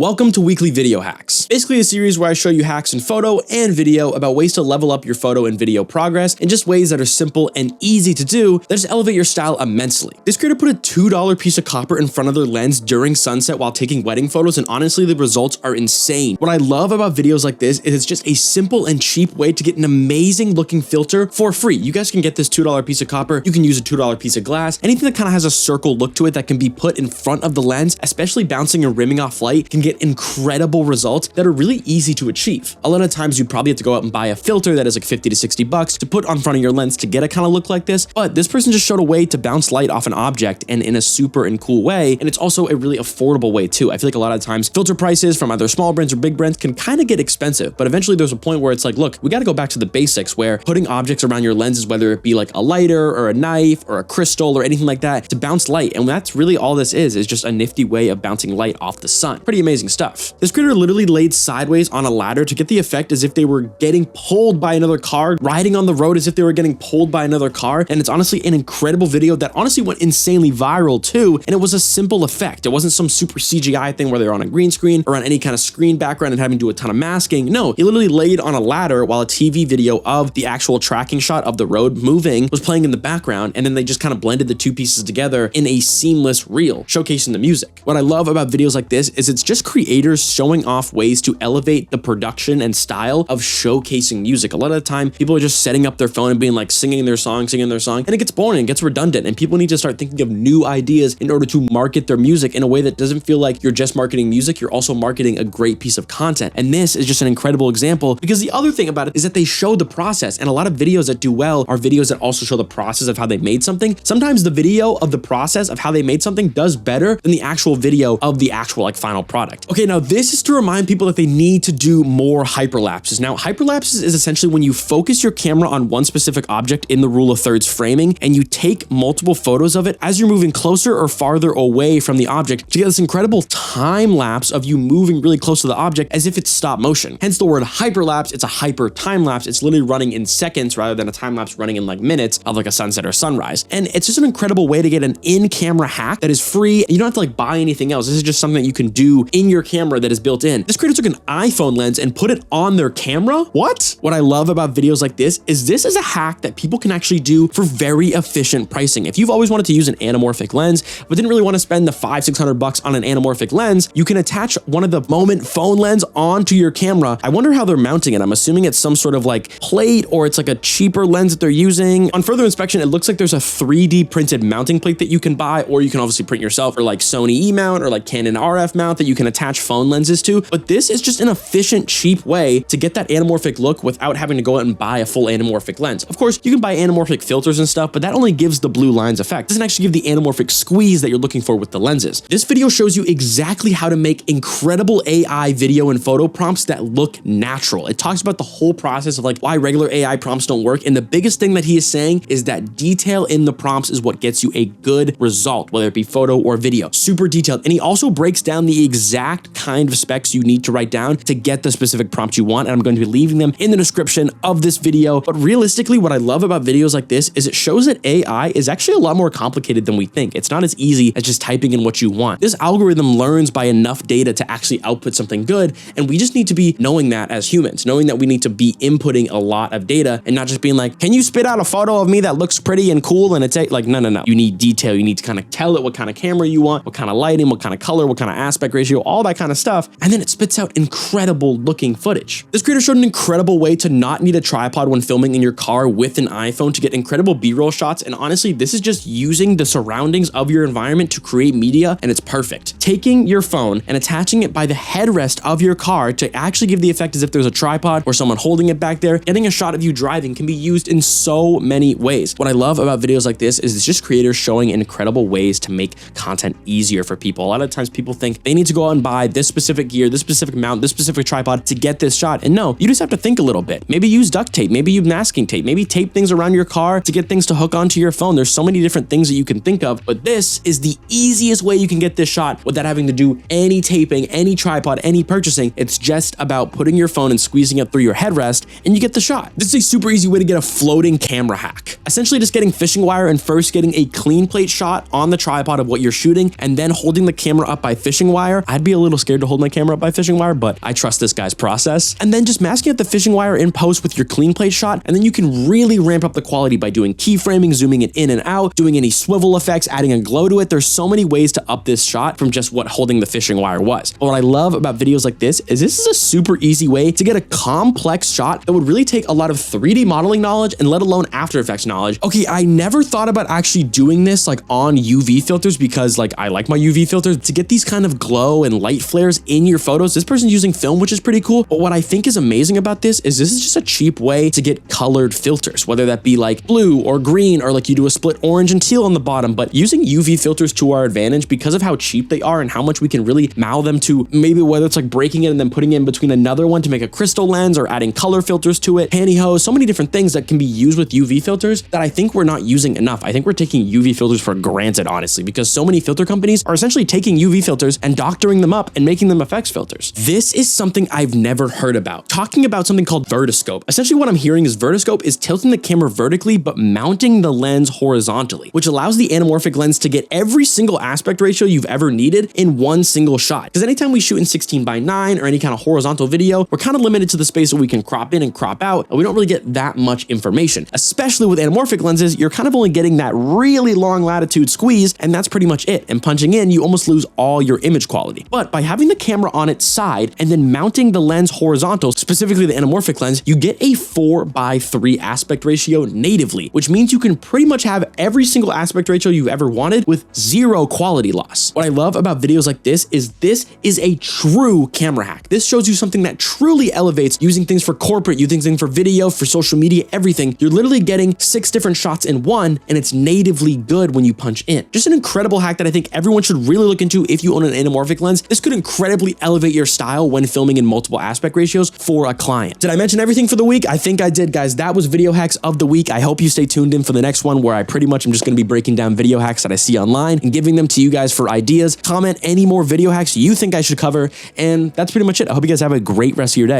Welcome to Weekly Video Hacks. Basically a series where I show you hacks in photo and video about ways to level up your photo and video progress in just ways that are simple and easy to do that just elevate your style immensely. This creator put a $2 piece of copper in front of their lens during sunset while taking wedding photos, and honestly the results are insane. What I love about videos like this is it's just a simple and cheap way to get an amazing looking filter for free. You guys can get this $2 piece of copper, you can use a $2 piece of glass, anything that kind of has a circle look to it that can be put in front of the lens, especially bouncing and rimming off light, can get incredible results that are really easy to achieve. A lot of times you probably have to go out and buy a filter that is like 50 to 60 bucks to put on front of your lens to get a kind of look like this, but this person just showed a way to bounce light off an object and in a super and cool way, and it's also a really affordable way too. I feel like a lot of times filter prices from either small brands or big brands can kind of get expensive, but eventually there's a point where it's like, look, we got to go back to the basics where putting objects around your lenses, whether it be like a lighter or a knife or a crystal or anything like that, to bounce light, and that's really all this is just a nifty way of bouncing light off the sun. Pretty amazing stuff. This creator literally laid sideways on a ladder to get the effect as if they were getting pulled by another car, riding on the road as if they were getting pulled by another car, and it's honestly an incredible video that honestly went insanely viral too, and it was a simple effect. It wasn't some super CGI thing where they're on a green screen or on any kind of screen background and having to do a ton of masking. No, he literally laid on a ladder while a TV video of the actual tracking shot of the road moving was playing in the background, and then they just kind of blended the two pieces together in a seamless reel, showcasing the music. What I love about videos like this is it's just creators showing off ways to elevate the production and style of showcasing music. A lot of the time, people are just setting up their phone and being like singing their song, and it gets boring, it gets redundant, and people need to start thinking of new ideas in order to market their music in a way that doesn't feel like you're just marketing music, you're also marketing a great piece of content. And this is just an incredible example, because the other thing about it is that they show the process, and a lot of videos that do well are videos that also show the process of how they made something. Sometimes the video of the process of how they made something does better than the actual video of the actual like final product. Okay, now this is to remind people that they need to do more hyperlapses. Now, hyperlapses is essentially when you focus your camera on one specific object in the rule of thirds framing, and you take multiple photos of it as you're moving closer or farther away from the object to get this incredible time lapse of you moving really close to the object as if it's stop motion. Hence the word hyperlapse. It's a hyper time lapse. It's literally running in seconds rather than a time lapse running in like minutes of like a sunset or sunrise. And it's just an incredible way to get an in-camera hack that is free. You don't have to like buy anything else. This is just something that you can do in your camera that is built in. This creator took an iPhone lens and put it on their camera. What I love about videos like this is a hack that people can actually do for very efficient pricing. If you've always wanted to use an anamorphic lens, but didn't really want to spend the $500-600 bucks on an anamorphic lens, you can attach one of the Moment phone lens onto your camera. I wonder how they're mounting it. I'm assuming it's some sort of like plate, or it's like a cheaper lens that they're using. On further inspection, it looks like there's a 3D printed mounting plate that you can buy, or you can obviously print yourself, or like Sony E mount or like Canon RF mount that you can attach phone lenses to. But this is just an efficient, cheap way to get that anamorphic look without having to go out and buy a full anamorphic lens. Of course, you can buy anamorphic filters and stuff, but that only gives the blue lines effect. It doesn't actually give the anamorphic squeeze that you're looking for with the lenses. This video shows you exactly how to make incredible AI video and photo prompts that look natural. It talks about the whole process of like why regular AI prompts don't work, and the biggest thing that he is saying is that detail in the prompts is what gets you a good result, whether it be photo or video. Super detailed. And he also breaks down the exact kind of specs you need to write down to get the specific prompt you want, and I'm going to be leaving them in the description of this video. But realistically, what I love about videos like this is it shows that AI is actually a lot more complicated than we think. It's not as easy as just typing in what you want. This algorithm learns by enough data to actually output something good, and we just need to be knowing that as humans, knowing that we need to be inputting a lot of data and not just being like, can you spit out a photo of me that looks pretty and cool? And it's like, no. You need detail. You need to kind of tell it what kind of camera you want, what kind of lighting, what kind of color, what kind of aspect ratio, all that kind of stuff, and then it spits out incredible looking footage. This creator showed an incredible way to not need a tripod when filming in your car with an iPhone to get incredible B-roll shots, and honestly, this is just using the surroundings of your environment to create media, and it's perfect. Taking your phone and attaching it by the headrest of your car to actually give the effect as if there's a tripod or someone holding it back there, getting a shot of you driving can be used in so many ways. What I love about videos like this is it's just creators showing incredible ways to make content easier for people. A lot of times people think they need to go out and buy this specific gear, this specific specific mount, this specific tripod to get this shot. And no, you just have to think a little bit. Maybe use duct tape, maybe use masking tape, maybe tape things around your car to get things to hook onto your phone. There's so many different things that you can think of, but this is the easiest way you can get this shot without having to do any taping, any tripod, any purchasing. It's just about putting your phone and squeezing it through your headrest and you get the shot. This is a super easy way to get a floating camera hack. Essentially just getting fishing wire and first getting a clean plate shot on the tripod of what you're shooting and then holding the camera up by fishing wire. I'd be a little scared to hold my camera up by fishing wire, but I trust this guy's process. And then just masking up the fishing wire in post with your clean plate shot, and then you can really ramp up the quality by doing keyframing, zooming it in and out, doing any swivel effects, adding a glow to it. There's so many ways to up this shot from just what holding the fishing wire was. But what I love about videos like this is a super easy way to get a complex shot that would really take a lot of 3D modeling knowledge and let alone After Effects knowledge. Okay, I never thought about actually doing this like on UV filters because like I like my UV filters to get these kind of glow and light flares in your photos. This person's using film, which is pretty cool. But what I think is amazing about this is just a cheap way to get colored filters, whether that be like blue or green, or like you do a split orange and teal on the bottom. But using UV filters to our advantage because of how cheap they are and how much we can really mow them to, maybe whether it's like breaking it and then putting it in between another one to make a crystal lens, or adding color filters to it, pantyhose, so many different things that can be used with UV filters that I think we're not using enough. I think we're taking UV filters for granted, honestly, because so many filter companies are essentially taking UV filters and doctoring them up and making them effects filters. This is something I've never heard about. Talking about something called Vertiscope. Essentially what I'm hearing is Vertiscope is tilting the camera vertically but mounting the lens horizontally, which allows the anamorphic lens to get every single aspect ratio you've ever needed in one single shot. Because anytime we shoot in 16:9 or any kind of horizontal video, we're kind of limited to the space that we can crop in and crop out, and we don't really get that much information. Especially with anamorphic lenses, you're kind of only getting that really long latitude squeeze, and that's pretty much it. And punching in, you almost lose all your image quality. But by having the camera on its side and then mounting the lens horizontal, specifically the anamorphic lens, you get a 4:3 aspect ratio natively, which means you can pretty much have every single aspect ratio you've ever wanted with zero quality loss. What I love about videos like this is a true camera hack. This shows you something that truly elevates using things for corporate, using things for video, for social media, everything. You're literally getting 6 different shots in one, and it's natively good when you punch in. Just an incredible hack that I think everyone should really look into if you own an anamorphic lens. This could incredibly elevate your style when filming in multiple aspect ratios for a client. Did I mention everything for the week? I think I did, guys. That was video hacks of the week. I hope you stay tuned in for the next one, where I pretty much am just going to be breaking down video hacks that I see online and giving them to you guys for ideas. Comment any more video hacks you think I should cover, and that's pretty much it. I hope you guys have a great rest of your day.